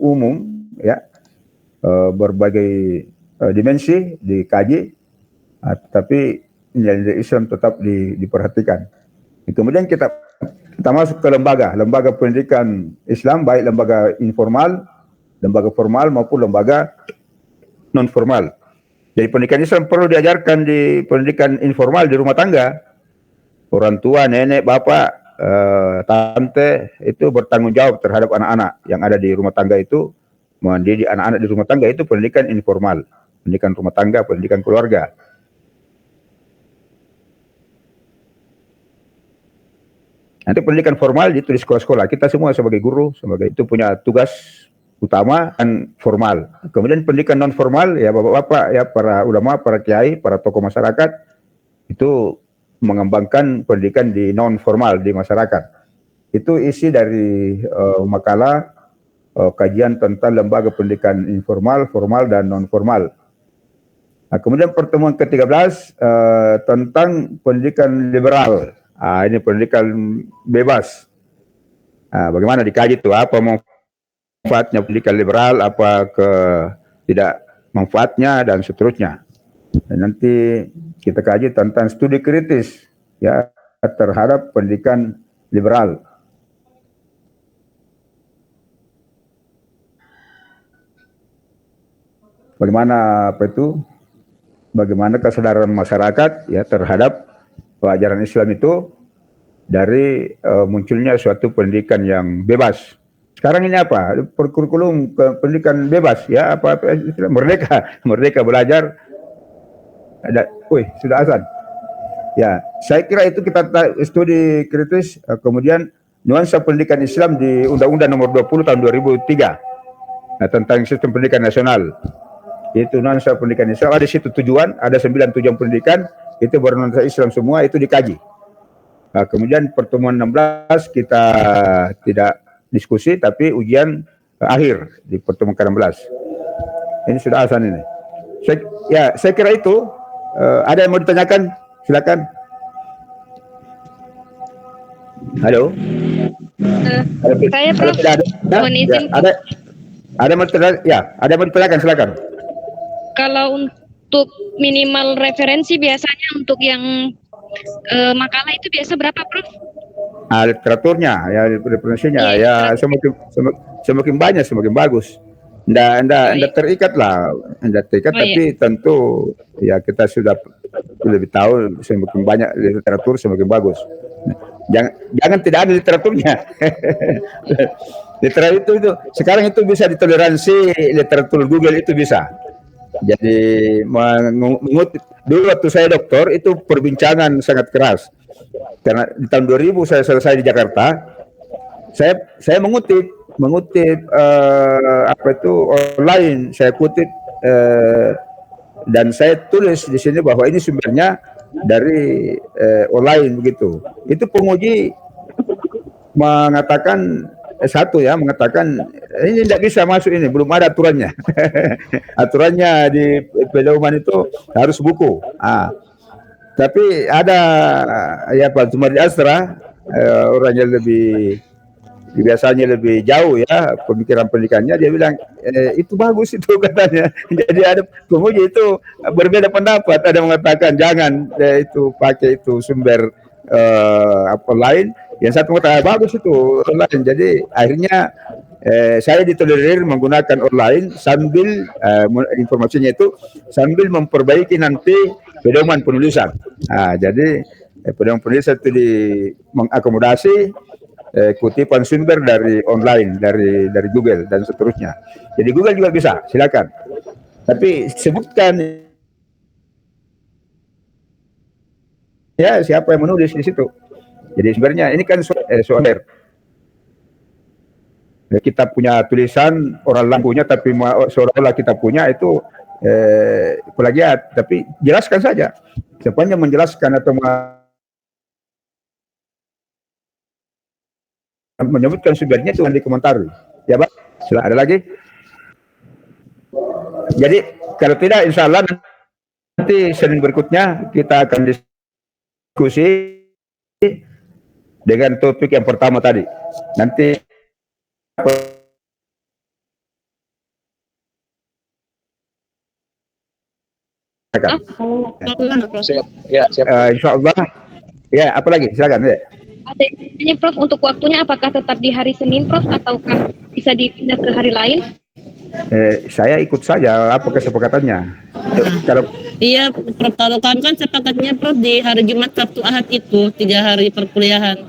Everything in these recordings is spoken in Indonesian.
umum, ya, berbagai dimensi dikaji, tapi nilai Islam tetap diperhatikan. Kemudian kita masuk ke lembaga pendidikan Islam, baik lembaga informal, lembaga formal maupun lembaga non formal. Jadi pendidikan Islam perlu diajarkan di pendidikan informal di rumah tangga. Orang tua, nenek, bapak, tante itu bertanggung jawab terhadap anak-anak yang ada di rumah tangga itu. Mendidik anak-anak di rumah tangga itu pendidikan informal, pendidikan rumah tangga, pendidikan keluarga. Nanti pendidikan formal itu di sekolah-sekolah. Kita semua sebagai guru, sebagai itu punya tugas utama dan formal. Kemudian pendidikan non formal, ya bapak-bapak, ya para ulama, para kiai, para tokoh masyarakat itu mengembangkan pendidikan di non formal di masyarakat. Itu isi dari makalah kajian tentang lembaga pendidikan informal, formal dan non formal. Nah, kemudian pertemuan ke-13 tentang pendidikan liberal. Ini pendidikan bebas. Bagaimana dikaji itu, apa manfaatnya pendidikan liberal, apa tidak manfaatnya dan seterusnya. Dan nanti kita kaji tentang studi kritis, ya, terhadap pendidikan liberal. Bagaimana bagaimana kesadaran masyarakat, ya, terhadap ajaran Islam itu dari munculnya suatu pendidikan yang bebas. Sekarang ini apa? Kurikulum pendidikan bebas, ya, merdeka belajar. Sudah azan. Ya, saya kira itu kita studi kritis, kemudian nuansa pendidikan Islam di Undang-Undang Nomor 20 tahun 2003 tentang sistem pendidikan nasional. Itu nuansa pendidikan Islam, ada situ tujuan, ada 9 tujuan pendidikan, itu bernuansa Islam semua, itu dikaji. Kemudian pertemuan 16 kita tidak diskusi, tapi ujian akhir di pertemuan ke-16. Ini sudah azan ini. Saya kira itu. Ada yang mau ditanyakan? Silakan. Halo. Saya Prof. Ada yang mau ditanyakan, silakan. Kalau untuk minimal referensi biasanya untuk yang makalah itu biasa berapa, Prof? Literaturnya, ya, referensinya, ya, semakin banyak semakin bagus. Nggak terikat lah, tapi tentu ya kita sudah lebih tahu, semakin banyak literatur semakin bagus. Jangan tidak ada literaturnya. Literatur itu sekarang itu bisa ditoleransi, literatur Google itu bisa. Jadi mengutip dulu waktu saya doktor itu perbincangan sangat keras. Karena di tahun 2000 saya selesai di Jakarta, saya mengutip online, saya kutip dan saya tulis di sini bahwa ini sumbernya dari online begitu. Itu penguji mengatakan mengatakan ini tidak bisa masuk, ini belum ada aturannya. Aturannya di pedoman itu harus buku. Tapi ada Pak Zumardi Asra, orang yang biasanya lebih jauh, ya, pemikiran pendidikannya, dia bilang itu bagus itu, katanya. Jadi ada penguji itu berbeda pendapat, ada mengatakan jangan itu pakai itu sumber lain, yang satu mengatakan bagus itu online. Jadi akhirnya saya ditolerir menggunakan online sambil informasinya itu sambil memperbaiki nanti pedoman penulisan. Jadi pedoman penulisan itu mengakomodasi kutipan sumber dari online, dari Google dan seterusnya. Jadi Google juga bisa, silakan. Tapi sebutkan ya siapa yang menulis di situ. Jadi sebenarnya ini kan soal kita punya tulisan orang lain punya, tapi seolah-olah kita punya itu plagiat. Tapi jelaskan saja, sepanjang menjelaskan atau menyebutkan sumbernya itu dikomentari. Ya, Pak. Ada lagi? Jadi kalau tidak, insya Allah nanti Senin berikutnya kita akan diskusi dengan topik yang pertama tadi. Nanti Silakan. Siap. Ya, siap. Insya Allah. Ya, apa lagi? Silakan. Ya. Ada ini Prof, untuk waktunya apakah tetap di hari Senin Prof ataukah bisa dipindah ke hari lain? Saya ikut saja apa kesepakatannya. Kalau Iya, Prof, kalau kami kan sepakatnya Prof di hari Jumat, Sabtu, Ahad itu 3 hari perkuliahan.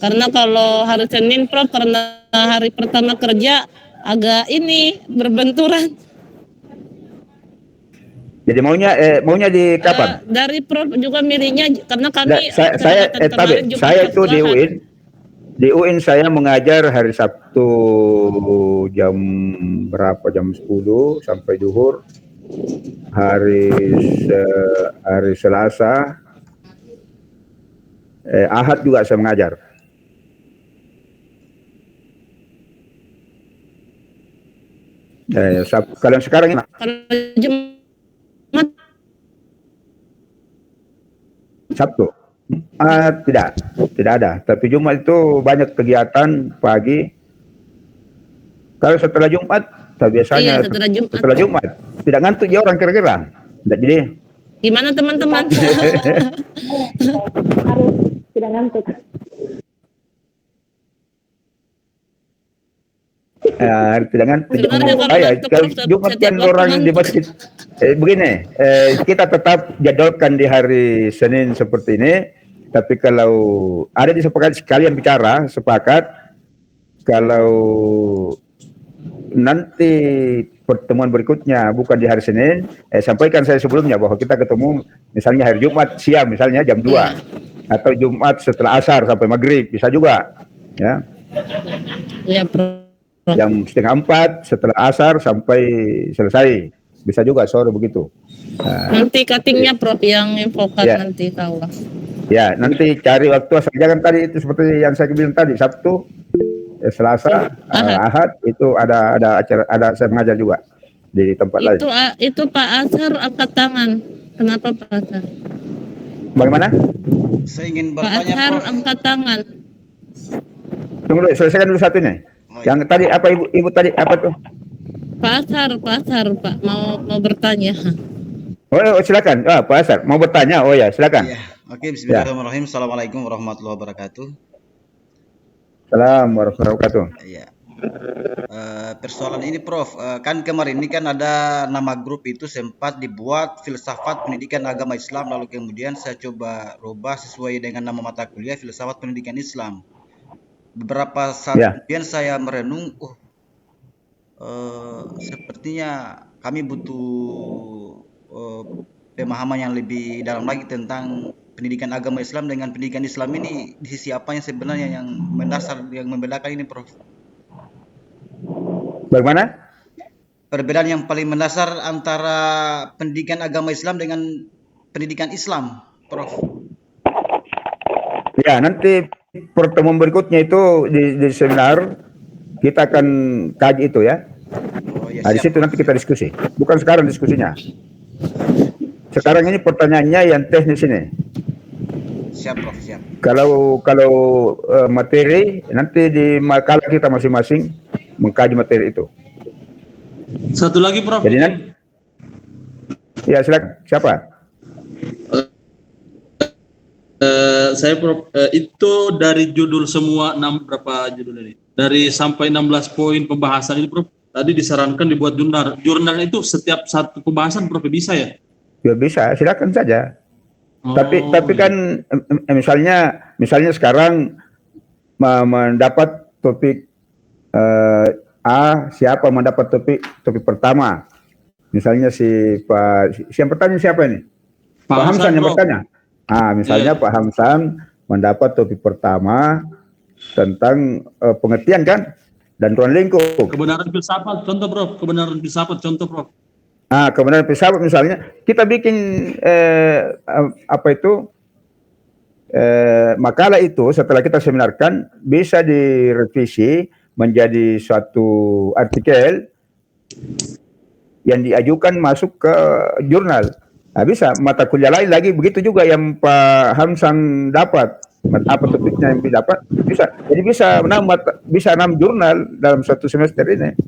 Karena kalau hari Senin Prof, karena hari pertama kerja agak ini berbenturan. jadi maunya di kapan? Dari Prof juga milihnya karena kami Saya itu di UIN. Di UIN saya mengajar hari Sabtu jam berapa? Jam 10 sampai duhur. Hari Selasa, Ahad juga saya mengajar. Kalau sekarang ini Kalau Jumat Sabtu. Tidak ada. Tapi Jumat itu banyak kegiatan pagi. Kalau setelah Jumat, biasanya iya, setelah Jumat tidak ngantuk ya orang kira-kira. Jadi gimana teman-teman? Harus tidak ngantuk. tidak ngantuk. Sebenarnya Kalau Jumat kan orang di masjid. Begini, kita tetap jadwalkan di hari Senin seperti ini. Tapi kalau ada disepakati sekalian bicara, sepakat kalau nanti pertemuan berikutnya bukan di hari Senin, sampaikan saya sebelumnya bahwa kita ketemu misalnya hari Jumat siang misalnya jam 2 atau Jumat setelah asar sampai maghrib bisa juga ya. Iya, Prof. Jam 3:30 setelah asar sampai selesai bisa juga sore begitu. Nanti cuttingnya Prof yang infokan Ya. nanti tahu. Ya, nanti cari waktu asal jangan tadi itu seperti yang saya bilang tadi Sabtu, Selasa, Ahad itu ada acara, ada saya mengajar juga di tempat lain. Itu Pak Azhar angkat tangan. Kenapa Pak Azhar? Bagaimana? Saya ingin Pak bertanya, Azhar Prof. angkat tangan. Tunggu dulu, selesaikan dulu satu nih. Yang tadi apa ibu tadi apa tuh? Pak Azhar Pak mau bertanya. Oh, silakan. Pak Azhar mau bertanya. Oh ya, silakan. Iya. Oke, bismillahirrahmanirrahim. Assalamualaikum warahmatullahi wabarakatuh. Assalamualaikum warahmatullahi wabarakatuh. Iya. Persoalan ini Prof, kan kemarin ini kan ada nama grup itu sempat dibuat filsafat pendidikan agama Islam, lalu kemudian saya coba rubah sesuai dengan nama mata kuliah filsafat pendidikan Islam. Beberapa saat kemudian saya merenung, sepertinya kami butuh pemahaman yang lebih dalam lagi tentang pendidikan agama Islam dengan pendidikan Islam ini di sisi apa yang sebenarnya yang mendasar yang membedakan ini Prof? Bagaimana? Perbedaan yang paling mendasar antara pendidikan agama Islam dengan pendidikan Islam, Prof. Ya, nanti pertemuan berikutnya itu di seminar kita akan kaji itu ya. Oh, ya, Nah, di situ nanti kita diskusi. Bukan sekarang diskusinya. Sekarang ini pertanyaannya yang teknis ini. Siap, Prof. Siap. Kalau materi nanti di makalah kita masing-masing mengkaji materi itu. Satu lagi Prof. Jadi nanti, ya silakan. Siapa? Saya Prof. Itu dari judul semua berapa judul ini? Dari sampai 16 poin pembahasan ini Prof. Tadi disarankan dibuat jurnal. Jurnal itu setiap satu pembahasan Prof bisa ya? Ya bisa, silakan saja. Oh, Tapi kan misalnya sekarang mendapat topik siapa mendapat topik pertama. Misalnya yang bertanya siapa ini? Pak Hamsan yang bertanya. Misalnya Pak Hamsan mendapat topik pertama tentang pengertian kan dan ruang lingkup. Kebenaran filsafat contoh Prof. Kebenaran filsafat contoh Prof. Kebenaran filsafat misalnya kita bikin makalah itu setelah kita seminarkan bisa direvisi menjadi suatu artikel yang diajukan masuk ke jurnal. Bisa mata kuliah lain lagi begitu juga yang Pak Hamsan dapat apa topiknya yang didapat bisa. Jadi bisa 6 jurnal dalam satu semester ini.